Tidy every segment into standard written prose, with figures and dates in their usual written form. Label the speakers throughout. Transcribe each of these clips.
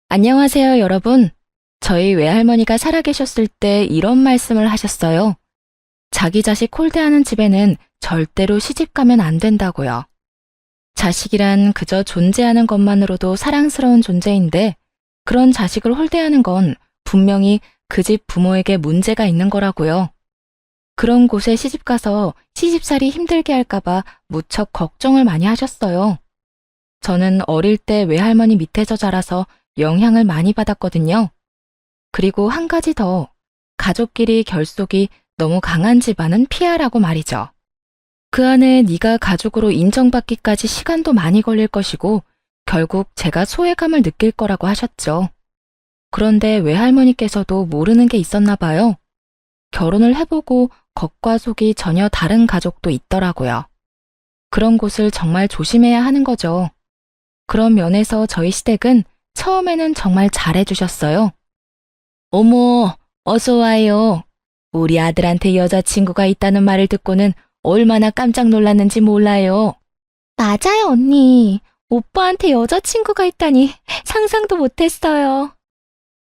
Speaker 1: 안녕하세요, 여러분. 저희 외할머니가 살아계셨을 때 이런 말씀을 하셨어요. 자기 자식 홀대하는 집에는 절대로 시집 가면 안 된다고요. 자식이란 그저 존재하는 것만으로도 사랑스러운 존재인데 그런 자식을 홀대하는 건 분명히 그 집 부모에게 문제가 있는 거라고요. 그런 곳에 시집 가서 시집살이 힘들게 할까봐 무척 걱정을 많이 하셨어요. 저는 어릴 때 외할머니 밑에서 자라서 영향을 많이 받았거든요. 그리고 한 가지 더, 가족끼리 결속이 너무 강한 집안은 피하라고 말이죠. 그 안에 네가 가족으로 인정받기까지 시간도 많이 걸릴 것이고 결국 제가 소외감을 느낄 거라고 하셨죠. 그런데 외할머니께서도 모르는 게 있었나 봐요. 결혼을 해보고 겉과 속이 전혀 다른 가족도 있더라고요. 그런 곳을 정말 조심해야 하는 거죠. 그런 면에서 저희 시댁은 처음에는 정말 잘해주셨어요. 어머, 어서 와요. 우리 아들한테 여자친구가 있다는 말을 듣고는 얼마나 깜짝 놀랐는지 몰라요. 맞아요, 언니. 오빠한테 여자친구가 있다니 상상도 못했어요.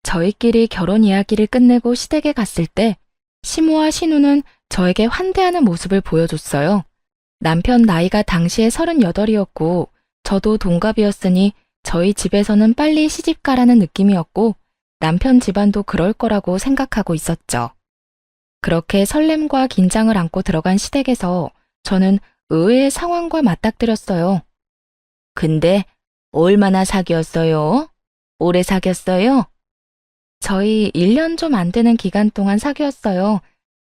Speaker 1: 저희끼리 결혼 이야기를 끝내고 시댁에 갔을 때 시모와 시누는 저에게 환대하는 모습을 보여줬어요. 남편 나이가 당시에 38이었고 저도 동갑이었으니 저희 집에서는 빨리 시집 가라는 느낌이었고 남편 집안도 그럴 거라고 생각하고 있었죠. 그렇게 설렘과 긴장을 안고 들어간 시댁에서 저는 의외의 상황과 맞닥뜨렸어요. 근데 얼마나 사귀었어요? 오래 사귀었어요? 저희 1년 좀 안 되는 기간 동안 사귀었어요.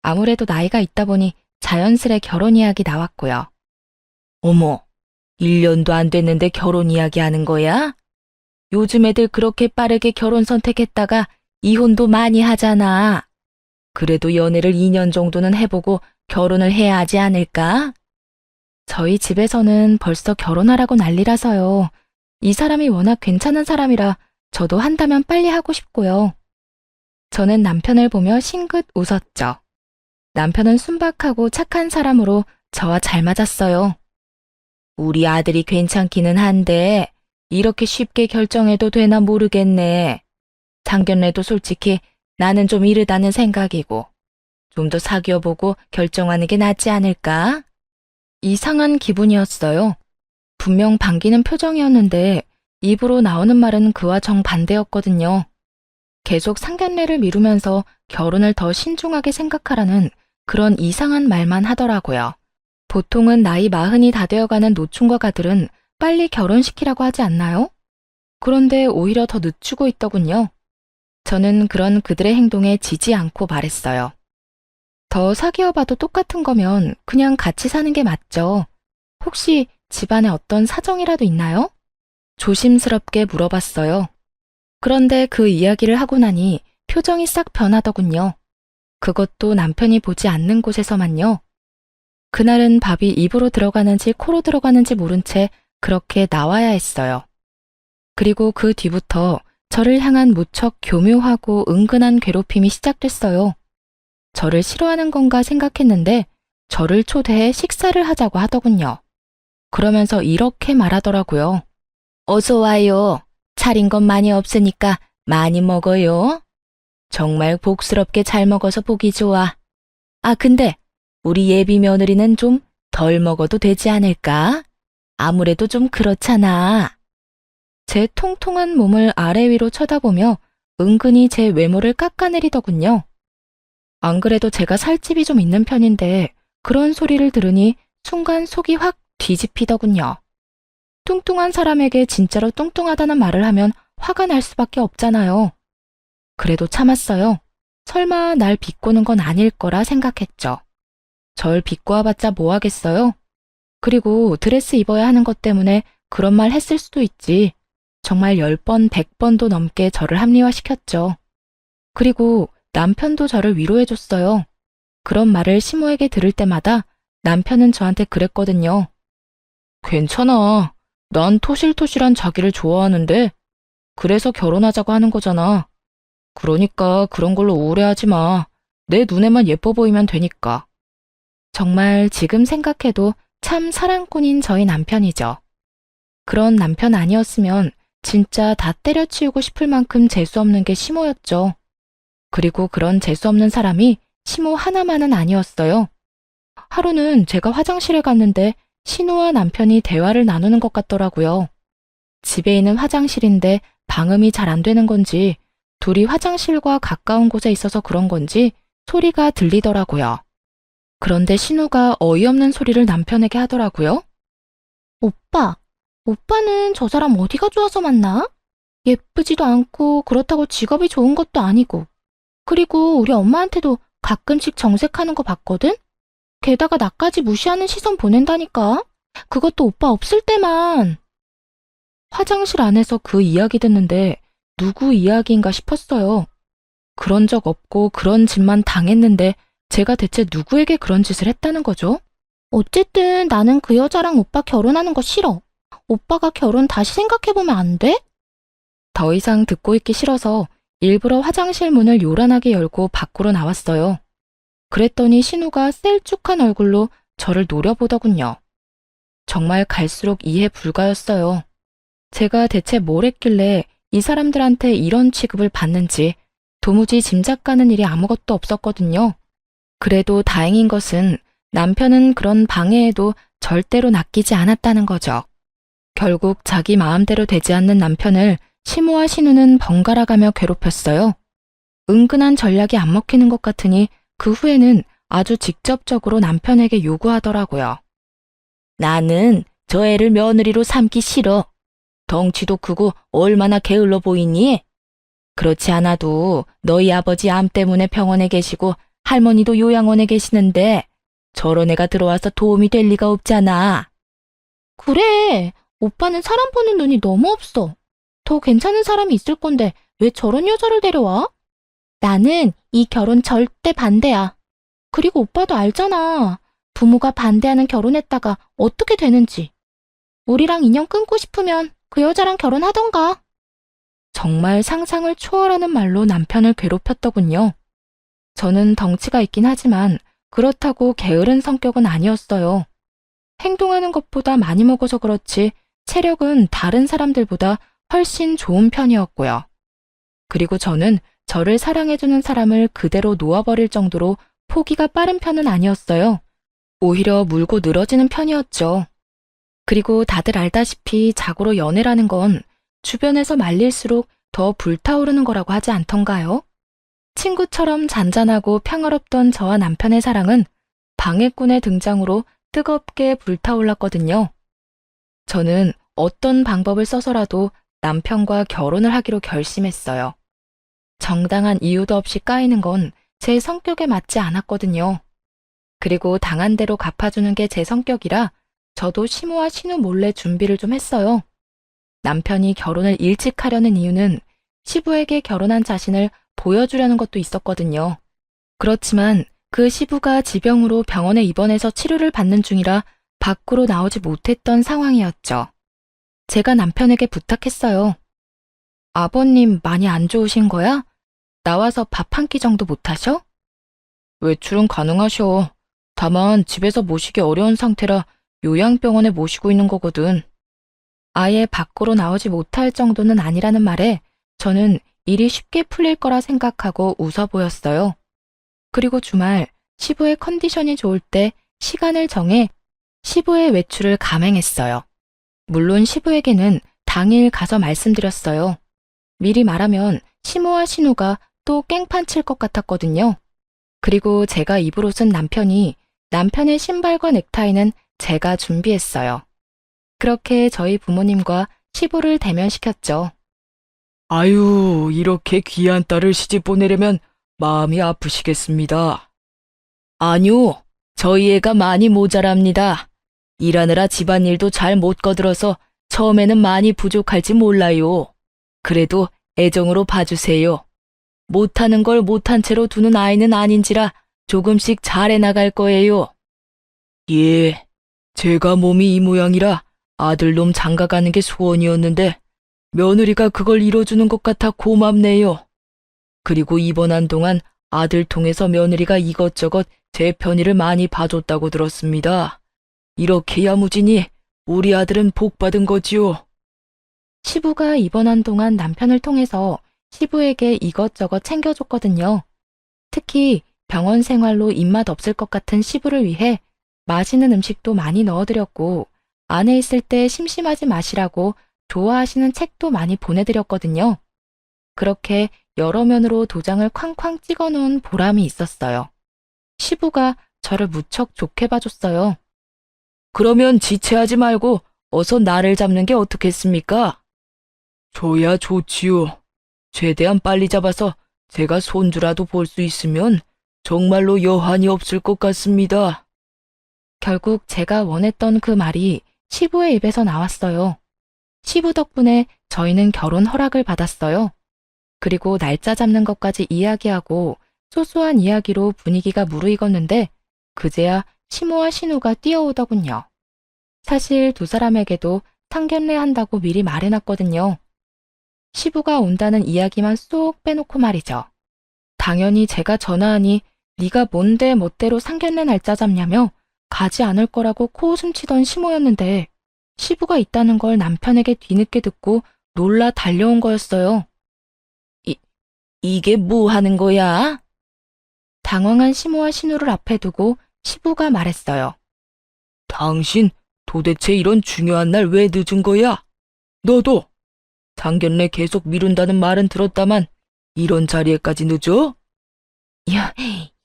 Speaker 1: 아무래도 나이가 있다 보니 자연스레 결혼 이야기 나왔고요. 어머, 1년도 안 됐는데 결혼 이야기 하는 거야? 요즘 애들 그렇게 빠르게 결혼 선택했다가 이혼도 많이 하잖아. 그래도 연애를 2년 정도는 해보고 결혼을 해야 하지 않을까? 저희 집에서는 벌써 결혼하라고 난리라서요. 이 사람이 워낙 괜찮은 사람이라 저도 한다면 빨리 하고 싶고요. 저는 남편을 보며 싱긋 웃었죠. 남편은 순박하고 착한 사람으로 저와 잘 맞았어요. 우리 아들이 괜찮기는 한데 이렇게 쉽게 결정해도 되나 모르겠네. 상견례도 솔직히 나는 좀 이르다는 생각이고 좀 더 사귀어보고 결정하는 게 낫지 않을까? 이상한 기분이었어요. 분명 반기는 표정이었는데 입으로 나오는 말은 그와 정반대였거든요. 계속 상견례를 미루면서 결혼을 더 신중하게 생각하라는 그런 이상한 말만 하더라고요. 보통은 나이 40이 다 되어가는 노충과 가들은 빨리 결혼시키라고 하지 않나요? 그런데 오히려 더 늦추고 있더군요. 저는 그런 그들의 행동에 지지 않고 말했어요. 더 사귀어봐도 똑같은 거면 그냥 같이 사는 게 맞죠. 혹시 집안에 어떤 사정이라도 있나요? 조심스럽게 물어봤어요. 그런데 그 이야기를 하고 나니 표정이 싹 변하더군요. 그것도 남편이 보지 않는 곳에서만요. 그날은 밥이 입으로 들어가는지 코로 들어가는지 모른 채 그렇게 나와야 했어요. 그리고 그 뒤부터 저를 향한 무척 교묘하고 은근한 괴롭힘이 시작됐어요. 저를 싫어하는 건가 생각했는데 저를 초대해 식사를 하자고 하더군요. 그러면서 이렇게 말하더라고요. 어서 와요. 차린 건 많이 없으니까 많이 먹어요. 정말 복스럽게 잘 먹어서 보기 좋아. 아, 근데 우리 예비 며느리는 좀 덜 먹어도 되지 않을까? 아무래도 좀 그렇잖아. 제 통통한 몸을 아래 위로 쳐다보며 은근히 제 외모를 깎아내리더군요. 안 그래도 제가 살집이 좀 있는 편인데 그런 소리를 들으니 순간 속이 확 뒤집히더군요. 뚱뚱한 사람에게 진짜로 뚱뚱하다는 말을 하면 화가 날 수밖에 없잖아요. 그래도 참았어요. 설마 날 비꼬는 건 아닐 거라 생각했죠. 절 비꼬아봤자 뭐 하겠어요? 그리고 드레스 입어야 하는 것 때문에 그런 말 했을 수도 있지. 정말 10번, 100번도 넘게 저를 합리화시켰죠. 그리고 남편도 저를 위로해줬어요. 그런 말을 시모에게 들을 때마다 남편은 저한테 그랬거든요. 괜찮아. 난 토실토실한 자기를 좋아하는데 그래서 결혼하자고 하는 거잖아. 그러니까 그런 걸로 우울해하지 마. 내 눈에만 예뻐 보이면 되니까. 정말 지금 생각해도 참 사랑꾼인 저희 남편이죠. 그런 남편 아니었으면 진짜 다 때려치우고 싶을 만큼 재수없는 게 시모였죠. 그리고 그런 재수없는 사람이 시모 하나만은 아니었어요. 하루는 제가 화장실에 갔는데 신우와 남편이 대화를 나누는 것 같더라고요. 집에 있는 화장실인데 방음이 잘 안 되는 건지 둘이 화장실과 가까운 곳에 있어서 그런 건지 소리가 들리더라고요. 그런데 신우가 어이없는 소리를 남편에게 하더라고요. 오빠는 저 사람 어디가 좋아서 만나? 예쁘지도 않고 그렇다고 직업이 좋은 것도 아니고. 그리고 우리 엄마한테도 가끔씩 정색하는 거 봤거든? 게다가 나까지 무시하는 시선 보낸다니까? 그것도 오빠 없을 때만. 화장실 안에서 그 이야기 듣는데 누구 이야기인가 싶었어요. 그런 적 없고 그런 짓만 당했는데 제가 대체 누구에게 그런 짓을 했다는 거죠? 어쨌든 나는 그 여자랑 오빠 결혼하는 거 싫어. 오빠가 결혼 다시 생각해보면 안 돼? 더 이상 듣고 있기 싫어서 일부러 화장실 문을 요란하게 열고 밖으로 나왔어요. 그랬더니 신우가 셀쭉한 얼굴로 저를 노려보더군요. 정말 갈수록 이해 불가였어요. 제가 대체 뭘 했길래 이 사람들한테 이런 취급을 받는지 도무지 짐작 가는 일이 아무것도 없었거든요. 그래도 다행인 것은 남편은 그런 방해에도 절대로 낚이지 않았다는 거죠. 결국 자기 마음대로 되지 않는 남편을 시모와 신우는 번갈아가며 괴롭혔어요. 은근한 전략이 안 먹히는 것 같으니 그 후에는 아주 직접적으로 남편에게 요구하더라고요. 나는 저 애를 며느리로 삼기 싫어. 덩치도 크고 얼마나 게을러 보이니? 그렇지 않아도 너희 아버지 암 때문에 병원에 계시고 할머니도 요양원에 계시는데 저런 애가 들어와서 도움이 될 리가 없잖아. 그래, 오빠는 사람 보는 눈이 너무 없어. 더 괜찮은 사람이 있을 건데 왜 저런 여자를 데려와? 나는 이 결혼 절대 반대야. 그리고 오빠도 알잖아. 부모가 반대하는 결혼했다가 어떻게 되는지. 우리랑 인연 끊고 싶으면 그 여자랑 결혼하던가. 정말 상상을 초월하는 말로 남편을 괴롭혔더군요. 저는 덩치가 있긴 하지만 그렇다고 게으른 성격은 아니었어요. 행동하는 것보다 많이 먹어서 그렇지 체력은 다른 사람들보다 훨씬 좋은 편이었고요. 그리고 저는 저를 사랑해주는 사람을 그대로 놓아버릴 정도로 포기가 빠른 편은 아니었어요. 오히려 물고 늘어지는 편이었죠. 그리고 다들 알다시피 자고로 연애라는 건 주변에서 말릴수록 더 불타오르는 거라고 하지 않던가요? 친구처럼 잔잔하고 평화롭던 저와 남편의 사랑은 방해꾼의 등장으로 뜨겁게 불타올랐거든요. 저는 어떤 방법을 써서라도 남편과 결혼을 하기로 결심했어요. 정당한 이유도 없이 까이는 건 제 성격에 맞지 않았거든요. 그리고 당한 대로 갚아주는 게 제 성격이라 저도 시모와 신우 몰래 준비를 좀 했어요. 남편이 결혼을 일찍 하려는 이유는 시부에게 결혼한 자신을 보여주려는 것도 있었거든요. 그렇지만 그 시부가 지병으로 병원에 입원해서 치료를 받는 중이라 밖으로 나오지 못했던 상황이었죠. 제가 남편에게 부탁했어요. 아버님 많이 안 좋으신 거야? 나와서 밥 한 끼 정도 못 하셔? 외출은 가능하셔. 다만 집에서 모시기 어려운 상태라 요양병원에 모시고 있는 거거든. 아예 밖으로 나오지 못할 정도는 아니라는 말에 저는 일이 쉽게 풀릴 거라 생각하고 웃어 보였어요. 그리고 주말 시부의 컨디션이 좋을 때 시간을 정해 시부의 외출을 감행했어요. 물론 시부에게는 당일 가서 말씀드렸어요. 미리 말하면 시모와 신우가 또 깽판 칠 것 같았거든요. 그리고 제가 입을 옷은 남편의 신발과 넥타이는 제가 준비했어요. 그렇게 저희 부모님과 시부를 대면시켰죠.
Speaker 2: 아유, 이렇게 귀한 딸을 시집 보내려면 마음이 아프시겠습니다.
Speaker 1: 아니요, 저희 애가 많이 모자랍니다. 일하느라 집안일도 잘 못 거들어서 처음에는 많이 부족할지 몰라요. 그래도 애정으로 봐주세요. 못하는 걸 못한 채로 두는 아이는 아닌지라 조금씩 잘해 나갈 거예요.
Speaker 2: 예, 제가 몸이 이 모양이라 아들놈 장가가는 게 소원이었는데 며느리가 그걸 이뤄주는 것 같아 고맙네요. 그리고 입원한 동안 아들 통해서 며느리가 이것저것 제 편의를 많이 봐줬다고 들었습니다. 이렇게 야무지니 우리 아들은 복 받은 거지요.
Speaker 1: 시부가 입원한 동안 남편을 통해서 시부에게 이것저것 챙겨줬거든요. 특히 병원 생활로 입맛 없을 것 같은 시부를 위해 맛있는 음식도 많이 넣어드렸고, 안에 있을 때 심심하지 마시라고 좋아하시는 책도 많이 보내드렸거든요. 그렇게 여러 면으로 도장을 쾅쾅 찍어 놓은 보람이 있었어요. 시부가 저를 무척 좋게 봐줬어요.
Speaker 2: 그러면 지체하지 말고 어서 나를 잡는 게 어떻겠습니까? 저야 좋지요. 최대한 빨리 잡아서 제가 손주라도 볼 수 있으면 정말로 여한이 없을 것 같습니다.
Speaker 1: 결국 제가 원했던 그 말이 시부의 입에서 나왔어요. 시부 덕분에 저희는 결혼 허락을 받았어요. 그리고 날짜 잡는 것까지 이야기하고 소소한 이야기로 분위기가 무르익었는데 그제야 시모와 신우가 뛰어오더군요. 사실 두 사람에게도 상견례 한다고 미리 말해놨거든요. 시부가 온다는 이야기만 쏙 빼놓고 말이죠. 당연히 제가 전화하니 네가 뭔데 멋대로 상견례 날짜 잡냐며 가지 않을 거라고 코웃음 치던 시모였는데 시부가 있다는 걸 남편에게 뒤늦게 듣고 놀라 달려온 거였어요.
Speaker 2: 이게 뭐 하는 거야?
Speaker 1: 당황한 시모와 신우를 앞에 두고 시부가 말했어요.
Speaker 2: 당신 도대체 이런 중요한 날 왜 늦은 거야? 너도 상견례 계속 미룬다는 말은 들었다만 이런 자리에까지 늦어?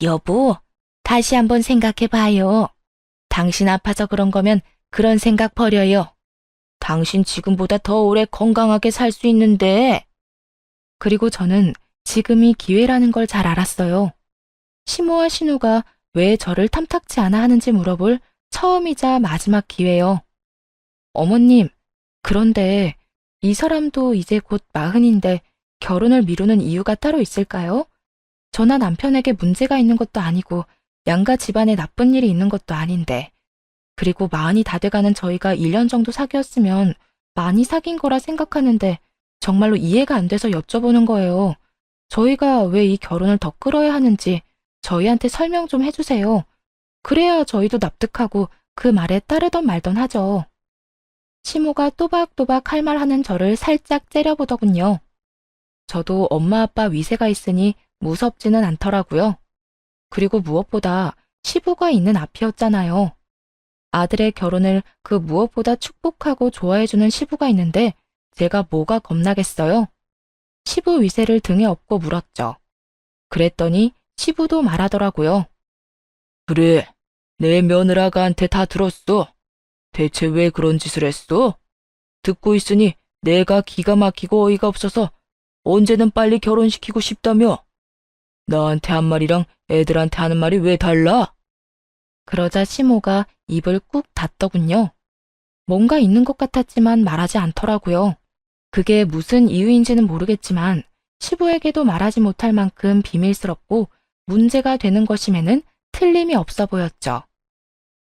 Speaker 1: 여보, 다시 한번 생각해봐요. 당신 아파서 그런 거면 그런 생각 버려요. 당신 지금보다 더 오래 건강하게 살 수 있는데. 그리고 저는 지금이 기회라는 걸 잘 알았어요. 시모와 신우가 왜 저를 탐탁치 않아 하는지 물어볼 처음이자 마지막 기회요. 어머님, 그런데 이 사람도 이제 곧 40인데 결혼을 미루는 이유가 따로 있을까요? 저나 남편에게 문제가 있는 것도 아니고 양가 집안에 나쁜 일이 있는 것도 아닌데. 그리고 40이 다 돼가는 저희가 1년 정도 사귀었으면 많이 사귄 거라 생각하는데 정말로 이해가 안 돼서 여쭤보는 거예요. 저희가 왜 이 결혼을 더 끌어야 하는지 저희한테 설명 좀 해주세요. 그래야 저희도 납득하고 그 말에 따르던 말던 하죠. 시모가 또박또박 할 말 하는 저를 살짝 째려보더군요. 저도 엄마 아빠 위세가 있으니 무섭지는 않더라고요. 그리고 무엇보다 시부가 있는 앞이었잖아요. 아들의 결혼을 그 무엇보다 축복하고 좋아해주는 시부가 있는데 제가 뭐가 겁나겠어요? 시부 위세를 등에 업고 물었죠. 그랬더니 시부도 말하더라고요.
Speaker 2: 그래, 내 며느라가한테 다 들었어. 대체 왜 그런 짓을 했어? 듣고 있으니 내가 기가 막히고 어이가 없어서 언제는 빨리 결혼시키고 싶다며. 나한테 한 말이랑 애들한테 하는 말이 왜 달라?
Speaker 1: 그러자 시모가 입을 꾹 닫더군요. 뭔가 있는 것 같았지만 말하지 않더라고요. 그게 무슨 이유인지는 모르겠지만 시부에게도 말하지 못할 만큼 비밀스럽고 문제가 되는 것임에는 틀림이 없어 보였죠.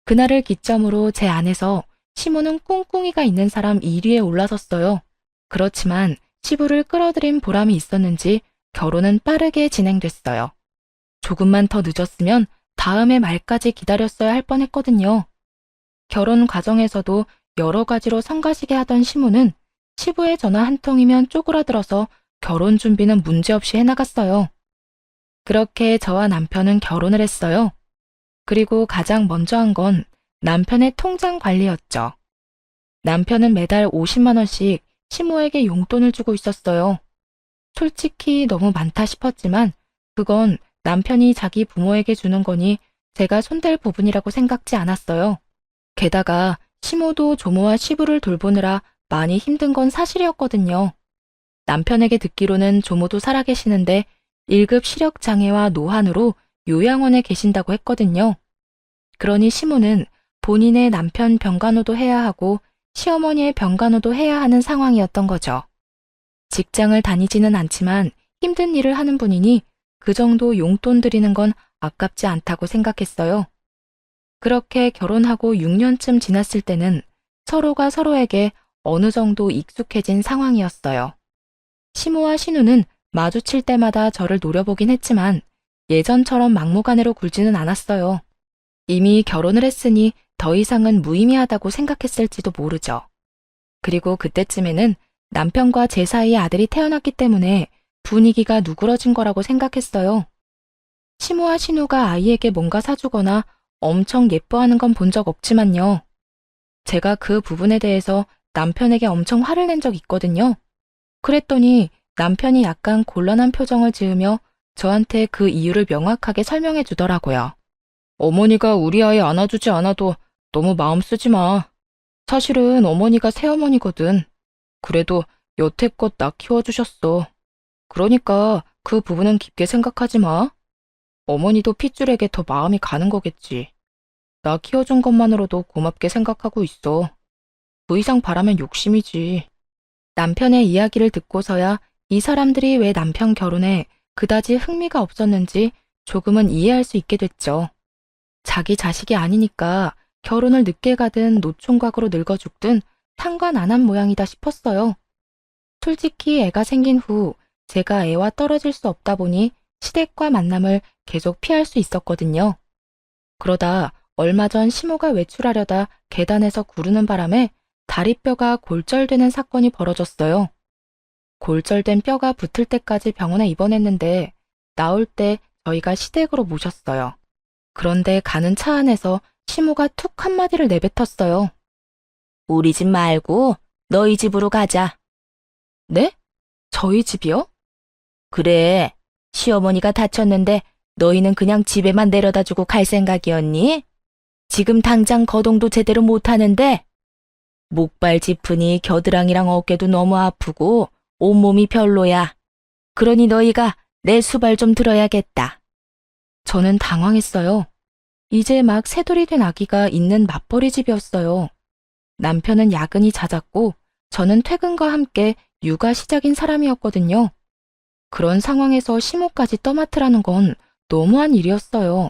Speaker 1: 그날을 기점으로 제 안에서 시모는 꿍꿍이가 있는 사람 1위에 올라섰어요. 그렇지만 시부를 끌어들인 보람이 있었는지 결혼은 빠르게 진행됐어요. 조금만 더 늦었으면 다음해 말까지 기다렸어야 할 뻔했거든요. 결혼 과정에서도 여러 가지로 성가시게 하던 시모는 시부의 전화 한 통이면 쪼그라들어서 결혼 준비는 문제없이 해나갔어요. 그렇게 저와 남편은 결혼을 했어요. 그리고 가장 먼저 한 건 남편의 통장 관리였죠. 남편은 매달 50만 원씩 시모에게 용돈을 주고 있었어요. 솔직히 너무 많다 싶었지만 그건 남편이 자기 부모에게 주는 거니 제가 손댈 부분이라고 생각지 않았어요. 게다가 시모도 조모와 시부를 돌보느라 많이 힘든 건 사실이었거든요. 남편에게 듣기로는 조모도 살아계시는데 1급 시력장애와 노환으로 요양원에 계신다고 했거든요. 그러니 시모는 본인의 남편 병간호도 해야 하고 시어머니의 병간호도 해야 하는 상황이었던 거죠. 직장을 다니지는 않지만 힘든 일을 하는 분이니 그 정도 용돈 드리는 건 아깝지 않다고 생각했어요. 그렇게 결혼하고 6년쯤 지났을 때는 서로가 서로에게 어느 정도 익숙해진 상황이었어요. 시모와 신우는 마주칠 때마다 저를 노려보긴 했지만 예전처럼 막무가내로 굴지는 않았어요. 이미 결혼을 했으니 더 이상은 무의미하다고 생각했을지도 모르죠. 그리고 그때쯤에는 남편과 제 사이에 아들이 태어났기 때문에 분위기가 누그러진 거라고 생각했어요. 시모와 신우가 아이에게 뭔가 사주거나 엄청 예뻐하는 건 본 적 없지만요. 제가 그 부분에 대해서 남편에게 엄청 화를 낸 적 있거든요. 그랬더니 남편이 약간 곤란한 표정을 지으며 저한테 그 이유를 명확하게 설명해 주더라고요. 어머니가 우리 아이 안아주지 않아도 너무 마음 쓰지 마. 사실은 어머니가 새어머니거든. 그래도 여태껏 나 키워주셨어. 그러니까 그 부분은 깊게 생각하지 마. 어머니도 핏줄에게 더 마음이 가는 거겠지. 나 키워준 것만으로도 고맙게 생각하고 있어. 그 이상 바라면 욕심이지. 남편의 이야기를 듣고서야 이 사람들이 왜 남편 결혼에 그다지 흥미가 없었는지 조금은 이해할 수 있게 됐죠. 자기 자식이 아니니까 결혼을 늦게 가든 노총각으로 늙어 죽든 상관 안 한 모양이다 싶었어요. 솔직히 애가 생긴 후 제가 애와 떨어질 수 없다 보니 시댁과 만남을 계속 피할 수 있었거든요. 그러다 얼마 전 시모가 외출하려다 계단에서 구르는 바람에 다리뼈가 골절되는 사건이 벌어졌어요. 골절된 뼈가 붙을 때까지 병원에 입원했는데 나올 때 저희가 시댁으로 모셨어요. 그런데 가는 차 안에서 시모가 툭 한마디를 내뱉었어요. 우리 집 말고 너희 집으로 가자. 네? 저희 집이요? 그래. 시어머니가 다쳤는데 너희는 그냥 집에만 내려다주고 갈 생각이었니? 지금 당장 거동도 제대로 못하는데 목발 짚으니 겨드랑이랑 어깨도 너무 아프고 온몸이 별로야. 그러니 너희가 내 수발 좀 들어야겠다. 저는 당황했어요. 이제 막 새돌이 된 아기가 있는 맞벌이 집이었어요. 남편은 야근이 잦았고 저는 퇴근과 함께 육아 시작인 사람이었거든요. 그런 상황에서 시모까지 떠맡으라는 건 너무한 일이었어요.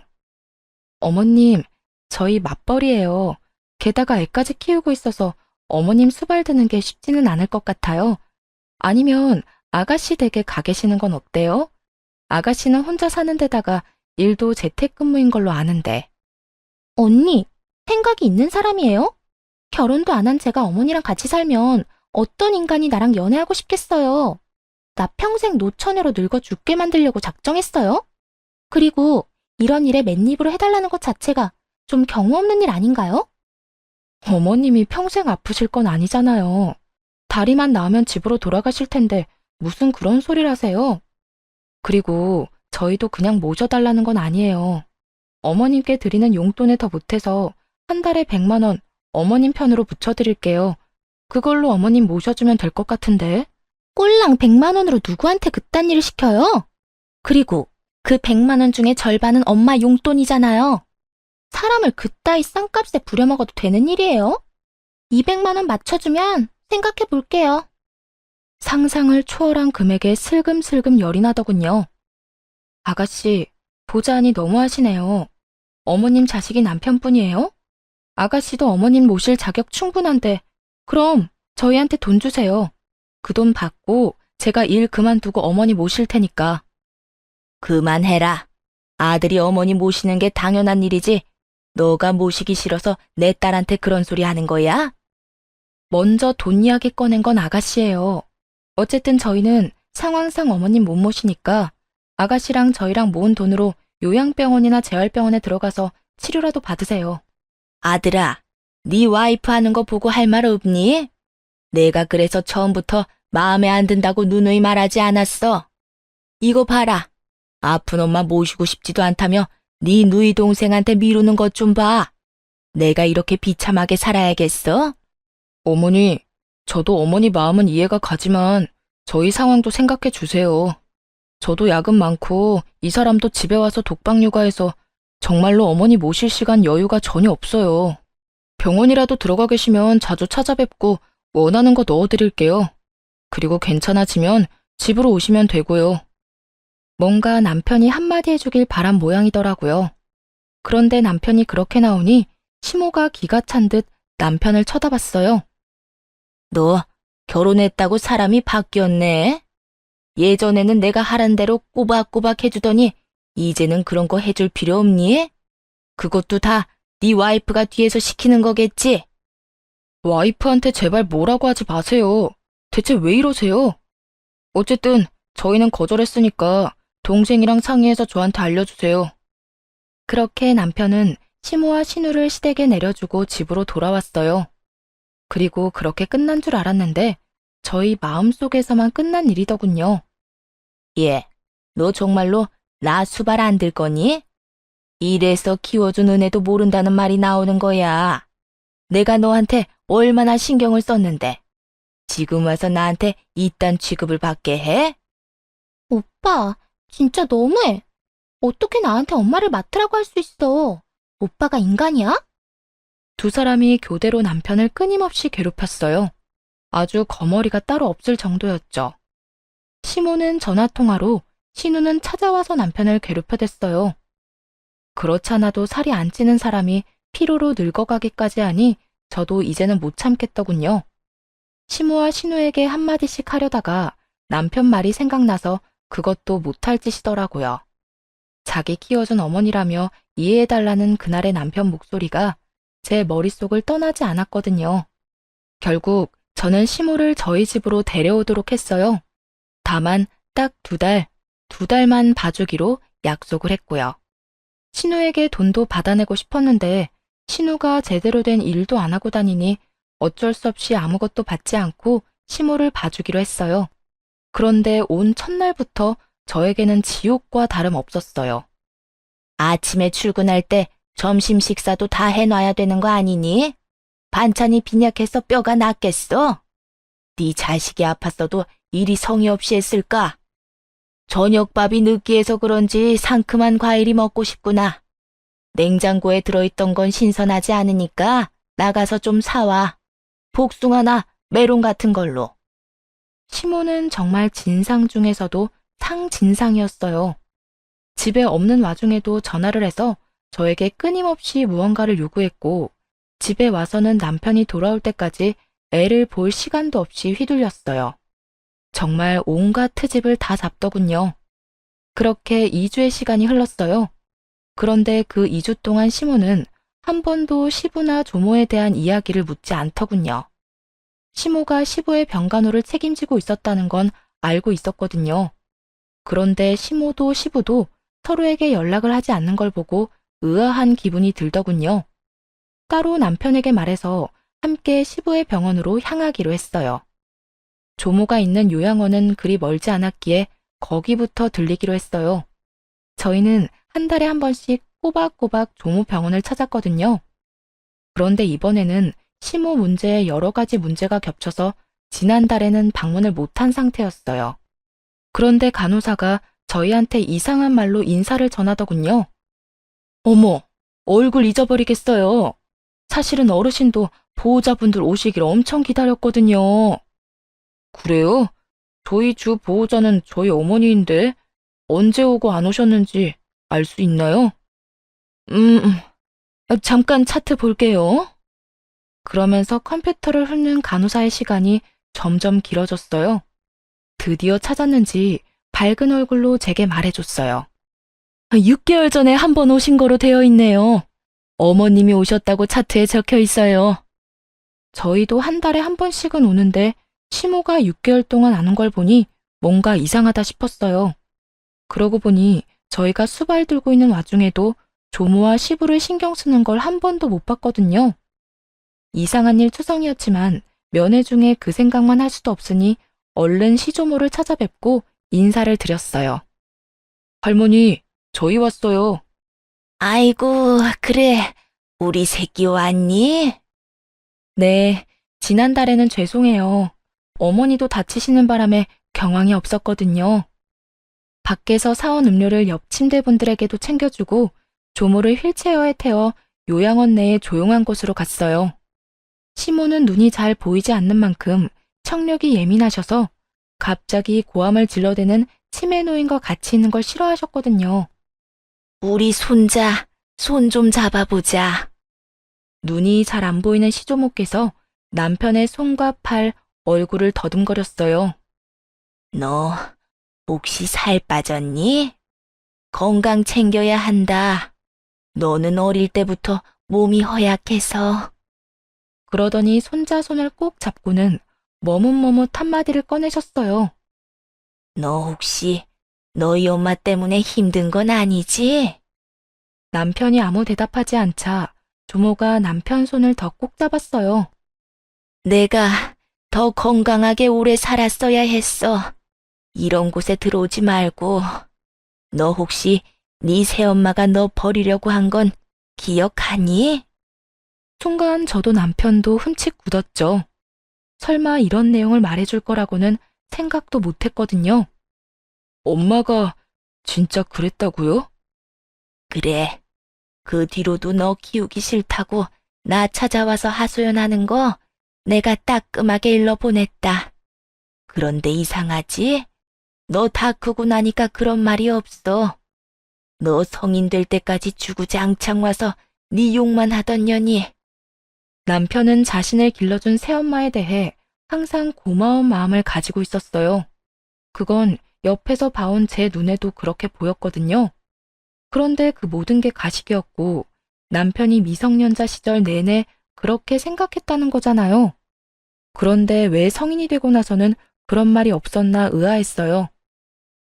Speaker 1: 어머님, 저희 맞벌이에요. 게다가 애까지 키우고 있어서 어머님 수발 드는 게 쉽지는 않을 것 같아요. 아니면 아가씨 댁에 가 계시는 건 어때요? 아가씨는 혼자 사는 데다가 일도 재택근무인 걸로 아는데. 언니, 생각이 있는 사람이에요? 결혼도 안 한 제가 어머니랑 같이 살면 어떤 인간이 나랑 연애하고 싶겠어요. 나 평생 노처녀로 늙어 죽게 만들려고 작정했어요. 그리고 이런 일에 맨입으로 해달라는 것 자체가 좀 경우 없는 일 아닌가요? 어머님이 평생 아프실 건 아니잖아요. 다리만 나으면 집으로 돌아가실 텐데 무슨 그런 소리를 하세요? 그리고 저희도 그냥 모셔달라는 건 아니에요. 어머님께 드리는 용돈에 더 보태서 한 달에 100만 원 어머님 편으로 붙여드릴게요. 그걸로 어머님 모셔주면 될 것 같은데. 꼴랑 100만 원으로 누구한테 그딴 일을 시켜요? 그리고 그 100만 원 중에 절반은 엄마 용돈이잖아요. 사람을 그따위 싼값에 부려먹어도 되는 일이에요? 200만 원 맞춰주면 생각해 볼게요. 상상을 초월한 금액에 슬금슬금 열이 나더군요. 아가씨, 보자하니 너무하시네요. 어머님 자식이 남편뿐이에요? 아가씨도 어머님 모실 자격 충분한데 그럼 저희한테 돈 주세요. 그 돈 받고 제가 일 그만두고 어머니 모실 테니까. 그만해라. 아들이 어머니 모시는 게 당연한 일이지. 너가 모시기 싫어서 내 딸한테 그런 소리 하는 거야? 먼저 돈 이야기 꺼낸 건 아가씨예요. 어쨌든 저희는 상황상 어머님 못 모시니까 아가씨랑 저희랑 모은 돈으로 요양병원이나 재활병원에 들어가서 치료라도 받으세요. 아들아, 네 와이프 하는 거 보고 할 말 없니? 내가 그래서 처음부터 마음에 안 든다고 누누이 말하지 않았어. 이거 봐라. 아픈 엄마 모시고 싶지도 않다며 네 누이 동생한테 미루는 것 좀 봐. 내가 이렇게 비참하게 살아야겠어? 어머니, 저도 어머니 마음은 이해가 가지만 저희 상황도 생각해 주세요. 저도 야근 많고 이 사람도 집에 와서 독박 육아해서 정말로 어머니 모실 시간 여유가 전혀 없어요. 병원이라도 들어가 계시면 자주 찾아뵙고 원하는 거 넣어드릴게요. 그리고 괜찮아지면 집으로 오시면 되고요. 뭔가 남편이 한마디 해주길 바란 모양이더라고요. 그런데 남편이 그렇게 나오니 시모가 기가 찬 듯 남편을 쳐다봤어요. 너 결혼했다고 사람이 바뀌었네. 예전에는 내가 하란 대로 꼬박꼬박 해주더니 이제는 그런 거 해줄 필요 없니? 그것도 다 네 와이프가 뒤에서 시키는 거겠지? 와이프한테 제발 뭐라고 하지 마세요.
Speaker 2: 대체 왜 이러세요? 어쨌든 저희는 거절했으니까 동생이랑 상의해서 저한테 알려주세요.
Speaker 1: 그렇게 남편은 시모와 신우를 시댁에 내려주고 집으로 돌아왔어요. 그리고 그렇게 끝난 줄 알았는데 저희 마음속에서만 끝난 일이더군요.
Speaker 2: 예, 너 정말로 나 수발 안 들 거니? 이래서 키워준 은혜도 모른다는 말이 나오는 거야. 내가 너한테 얼마나 신경을 썼는데 지금 와서 나한테 이딴 취급을 받게 해?
Speaker 3: 오빠, 진짜 너무해. 어떻게 나한테 엄마를 맡으라고 할 수 있어? 오빠가 인간이야?
Speaker 1: 두 사람이 교대로 남편을 끊임없이 괴롭혔어요. 아주 거머리가 따로 없을 정도였죠. 시모는 전화통화로, 신우는 찾아와서 남편을 괴롭혀댔어요. 그렇잖아도 살이 안 찌는 사람이 피로로 늙어가기까지 하니 저도 이제는 못 참겠더군요. 시모와 신우에게 한마디씩 하려다가 남편 말이 생각나서 그것도 못할 짓이더라고요. 자기 키워준 어머니라며 이해해달라는 그날의 남편 목소리가 제 머릿속을 떠나지 않았거든요. 결국 저는 시모를 저희 집으로 데려오도록 했어요. 다만 딱 두 달만 봐주기로 약속을 했고요. 신우에게 돈도 받아내고 싶었는데 신우가 제대로 된 일도 안 하고 다니니 어쩔 수 없이 아무것도 받지 않고 시모를 봐주기로 했어요. 그런데 온 첫날부터 저에게는 지옥과 다름없었어요.
Speaker 2: 아침에 출근할 때 점심 식사도 다 해놔야 되는 거 아니니? 반찬이 빈약해서 뼈가 낫겠어? 네 자식이 아팠어도 일이 성의 없이 했을까? 저녁밥이 느끼해서 그런지 상큼한 과일이 먹고 싶구나. 냉장고에 들어있던 건 신선하지 않으니까 나가서 좀 사와. 복숭아나 메론 같은 걸로.
Speaker 1: 시모는 정말 진상 중에서도 상진상이었어요. 집에 없는 와중에도 전화를 해서 저에게 끊임없이 무언가를 요구했고 집에 와서는 남편이 돌아올 때까지 애를 볼 시간도 없이 휘둘렸어요. 정말 온갖 트집을 다 잡더군요. 그렇게 2주의 시간이 흘렀어요. 그런데 그 2주 동안 시모는 한 번도 시부나 조모에 대한 이야기를 묻지 않더군요. 시모가 시부의 병간호를 책임지고 있었다는 건 알고 있었거든요. 그런데 시모도 시부도 서로에게 연락을 하지 않는 걸 보고 의아한 기분이 들더군요. 따로 남편에게 말해서 함께 시부의 병원으로 향하기로 했어요. 조모가 있는 요양원은 그리 멀지 않았기에 거기부터 들리기로 했어요. 저희는 한 달에 한 번씩 꼬박꼬박 조모 병원을 찾았거든요. 그런데 이번에는 시모 문제에 여러 가지 문제가 겹쳐서 지난달에는 방문을 못한 상태였어요. 그런데 간호사가 저희한테 이상한 말로 인사를 전하더군요. 어머, 얼굴 잊어버리겠어요. 사실은 어르신도 보호자분들 오시길 엄청 기다렸거든요. 그래요? 저희 주 보호자는 저희 어머니인데 언제 오고 안 오셨는지 알 수 있나요? 잠깐 차트 볼게요. 그러면서 컴퓨터를 훑는 간호사의 시간이 점점 길어졌어요. 드디어 찾았는지 밝은 얼굴로 제게 말해줬어요. 6개월 전에 한 번 오신 거로 되어 있네요. 어머님이 오셨다고 차트에 적혀 있어요. 저희도 한 달에 한 번씩은 오는데 시모가 6개월 동안 안 온 걸 보니 뭔가 이상하다 싶었어요. 그러고 보니 저희가 수발 들고 있는 와중에도 조모와 시부를 신경 쓰는 걸 한 번도 못 봤거든요. 이상한 일 투성이었지만 면회 중에 그 생각만 할 수도 없으니 얼른 시조모를 찾아뵙고 인사를 드렸어요. 할머니, 저희 왔어요.
Speaker 2: 아이고, 그래. 우리 새끼 왔니?
Speaker 1: 네, 지난달에는 죄송해요. 어머니도 다치시는 바람에 경황이 없었거든요. 밖에서 사온 음료를 옆 침대분들에게도 챙겨주고 조모를 휠체어에 태워 요양원 내의 조용한 곳으로 갔어요. 시모는 눈이 잘 보이지 않는 만큼 청력이 예민하셔서 갑자기 고함을 질러대는 치매 노인과 같이 있는 걸 싫어하셨거든요.
Speaker 2: 우리 손자, 손 좀 잡아보자.
Speaker 1: 눈이 잘 안 보이는 시조모께서 남편의 손과 팔, 얼굴을 더듬거렸어요.
Speaker 2: 너 혹시 살 빠졌니? 건강 챙겨야 한다. 너는 어릴 때부터 몸이 허약해서.
Speaker 1: 그러더니 손자 손을 꼭 잡고는 머뭇머뭇 한마디를 꺼내셨어요.
Speaker 3: 너 혹시 너희 엄마 때문에 힘든 건 아니지?
Speaker 1: 남편이 아무 대답하지 않자 조모가 남편 손을 더 꼭 잡았어요.
Speaker 3: 내가 더 건강하게 오래 살았어야 했어. 이런 곳에 들어오지 말고. 너 혹시 네 새엄마가 너 버리려고 한 건 기억하니?
Speaker 1: 순간 저도 남편도 흠칫 굳었죠. 설마 이런 내용을 말해줄 거라고는 생각도 못했거든요.
Speaker 2: 엄마가 진짜 그랬다고요?
Speaker 3: 그래. 그 뒤로도 너 키우기 싫다고 나 찾아와서 하소연하는 거 내가 따끔하게 일러보냈다. 그런데 이상하지? 너 다 크고 나니까 그런 말이 없어. 너 성인 될 때까지 주구장창 와서 네 욕만 하던 년이.
Speaker 1: 남편은 자신을 길러준 새엄마에 대해 항상 고마운 마음을 가지고 있었어요. 그건 옆에서 봐온 제 눈에도 그렇게 보였거든요. 그런데 그 모든 게 가식이었고 남편이 미성년자 시절 내내 그렇게 생각했다는 거잖아요. 그런데 왜 성인이 되고 나서는 그런 말이 없었나 의아했어요.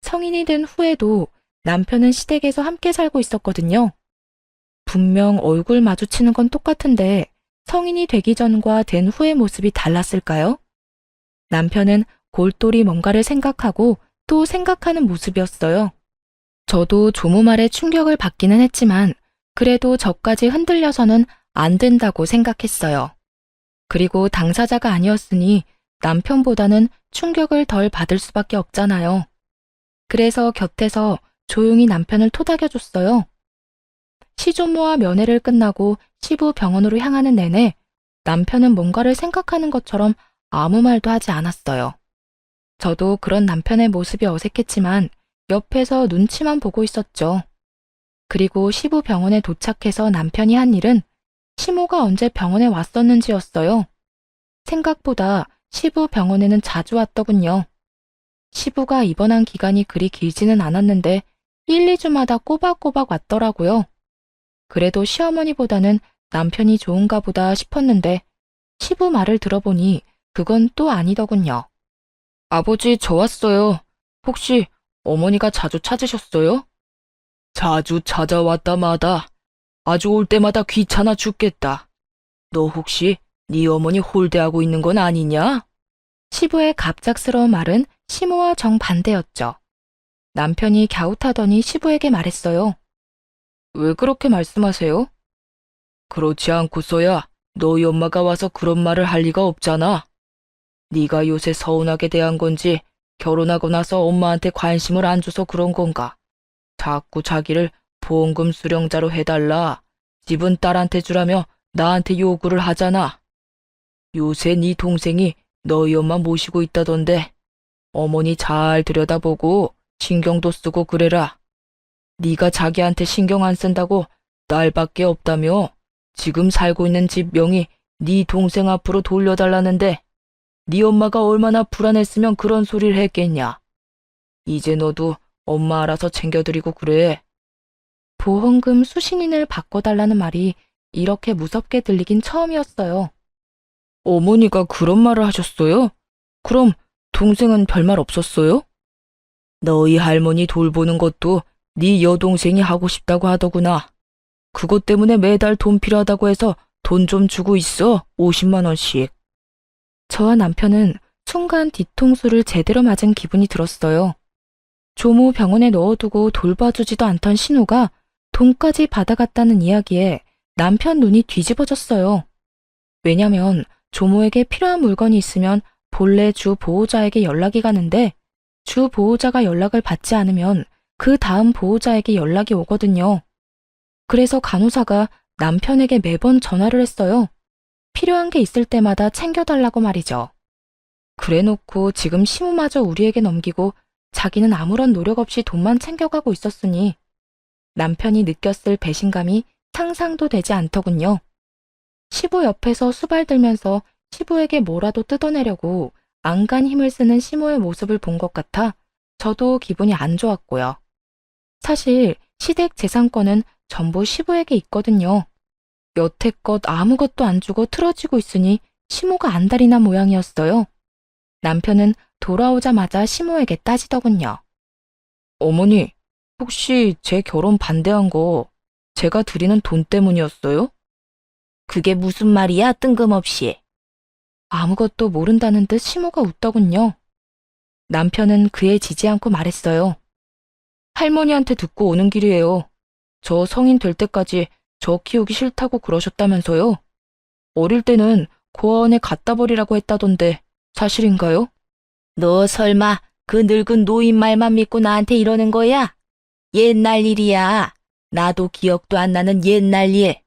Speaker 1: 성인이 된 후에도 남편은 시댁에서 함께 살고 있었거든요. 분명 얼굴 마주치는 건 똑같은데 성인이 되기 전과 된 후의 모습이 달랐을까요? 남편은 골똘히 뭔가를 생각하고 또 생각하는 모습이었어요. 저도 조모 말에 충격을 받기는 했지만 그래도 저까지 흔들려서는 안 된다고 생각했어요. 그리고 당사자가 아니었으니 남편보다는 충격을 덜 받을 수밖에 없잖아요. 그래서 곁에서 조용히 남편을 토닥여줬어요. 시조모와 면회를 끝나고 시부 병원으로 향하는 내내 남편은 뭔가를 생각하는 것처럼 아무 말도 하지 않았어요. 저도 그런 남편의 모습이 어색했지만 옆에서 눈치만 보고 있었죠. 그리고 시부 병원에 도착해서 남편이 한 일은 시모가 언제 병원에 왔었는지였어요. 생각보다 시부 병원에는 자주 왔더군요. 시부가 입원한 기간이 그리 길지는 않았는데 1, 2주마다 꼬박꼬박 왔더라고요. 그래도 시어머니보다는 남편이 좋은가 보다 싶었는데 시부 말을 들어보니 그건 또 아니더군요.
Speaker 2: 아버지, 저 왔어요. 혹시 어머니가 자주 찾으셨어요? 자주 찾아왔다 마다. 아주 올 때마다 귀찮아 죽겠다. 너 혹시 네 어머니 홀대하고 있는 건 아니냐?
Speaker 1: 시부의 갑작스러운 말은 시모와 정반대였죠. 남편이 갸웃하더니 시부에게 말했어요.
Speaker 2: 왜 그렇게 말씀하세요? 그렇지 않고서야 너희 엄마가 와서 그런 말을 할 리가 없잖아. 네가 요새 서운하게 대한 건지 결혼하고 나서 엄마한테 관심을 안 줘서 그런 건가? 자꾸 자기를 보험금 수령자로 해달라. 집은 딸한테 주라며 나한테 요구를 하잖아. 요새 네 동생이 너희 엄마 모시고 있다던데 어머니 잘 들여다보고 신경도 쓰고 그래라. 네가 자기한테 신경 안 쓴다고 딸밖에 없다며 지금 살고 있는 집 명의 네 동생 앞으로 돌려달라는데 네 엄마가 얼마나 불안했으면 그런 소리를 했겠냐. 이제 너도 엄마 알아서 챙겨드리고 그래.
Speaker 1: 보험금 수신인을 바꿔달라는 말이 이렇게 무섭게 들리긴 처음이었어요.
Speaker 2: 어머니가 그런 말을 하셨어요? 그럼 동생은 별말 없었어요? 너희 할머니 돌보는 것도 네 여동생이 하고 싶다고 하더구나. 그것 때문에 매달 돈 필요하다고 해서 돈 좀 주고 있어. 50만 원씩.
Speaker 1: 저와 남편은 순간 뒤통수를 제대로 맞은 기분이 들었어요. 조모 병원에 넣어두고 돌봐주지도 않던 신우가 돈까지 받아갔다는 이야기에 남편 눈이 뒤집어졌어요. 왜냐면 조모에게 필요한 물건이 있으면 본래 주 보호자에게 연락이 가는데 주 보호자가 연락을 받지 않으면 그 다음 보호자에게 연락이 오거든요. 그래서 간호사가 남편에게 매번 전화를 했어요. 필요한 게 있을 때마다 챙겨달라고 말이죠. 그래놓고 지금 시무마저 우리에게 넘기고 자기는 아무런 노력 없이 돈만 챙겨가고 있었으니 남편이 느꼈을 배신감이 상상도 되지 않더군요. 시부 옆에서 수발 들면서 시부에게 뭐라도 뜯어내려고 안간 힘을 쓰는 시모의 모습을 본 것 같아 저도 기분이 안 좋았고요. 사실 시댁 재산권은 전부 시부에게 있거든요. 여태껏 아무것도 안 주고 틀어지고 있으니 시모가 안달이 난 모양이었어요. 남편은 돌아오자마자 시모에게 따지더군요.
Speaker 2: 어머니, 혹시 제 결혼 반대한 거 제가 드리는 돈 때문이었어요?
Speaker 3: 그게 무슨 말이야, 뜬금없이.
Speaker 1: 아무것도 모른다는 듯 시모가 웃더군요. 남편은 그에 지지 않고 말했어요. 할머니한테 듣고 오는 길이에요. 저 성인 될 때까지 저 키우기 싫다고 그러셨다면서요? 어릴 때는 고아원에 갖다 버리라고 했다던데 사실인가요?
Speaker 3: 너 설마 그 늙은 노인 말만 믿고 나한테 이러는 거야? 옛날 일이야. 나도 기억도 안 나는 옛날 일.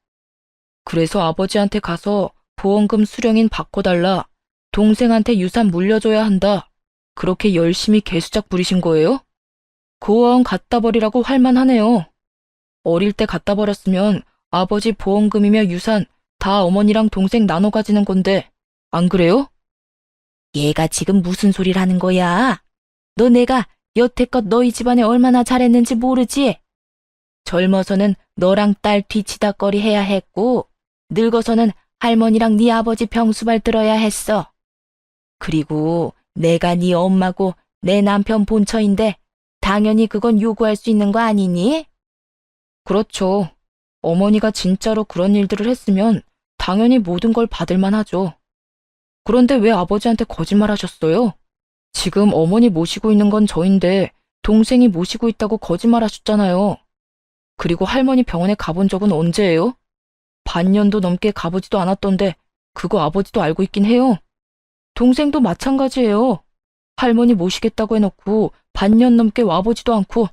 Speaker 2: 그래서 아버지한테 가서 보험금 수령인 바꿔달라. 동생한테 유산 물려줘야 한다. 그렇게 열심히 개수작 부리신 거예요? 고아원 갖다 버리라고 할 만하네요. 어릴 때 갖다 버렸으면 아버지 보험금이며 유산 다 어머니랑 동생 나눠 가지는 건데 안 그래요?
Speaker 3: 얘가 지금 무슨 소리를 하는 거야? 너 내가 여태껏 너희 집안에 얼마나 잘했는지 모르지? 젊어서는 너랑 딸 뒤치다꺼리 해야 했고, 늙어서는 할머니랑 네 아버지 병수발 들어야 했어. 그리고 내가 네 엄마고 내 남편 본처인데 당연히 그건 요구할 수 있는 거 아니니?
Speaker 2: 그렇죠. 어머니가 진짜로 그런 일들을 했으면 당연히 모든 걸 받을 만하죠. 그런데 왜 아버지한테 거짓말하셨어요? 지금 어머니 모시고 있는 건 저인데 동생이 모시고 있다고 거짓말하셨잖아요. 그리고 할머니 병원에 가본 적은 언제예요? 반년도 넘게 가보지도 않았던데 그거 아버지도 알고 있긴 해요. 동생도 마찬가지예요. 할머니 모시겠다고 해놓고 반년 넘게 와보지도 않고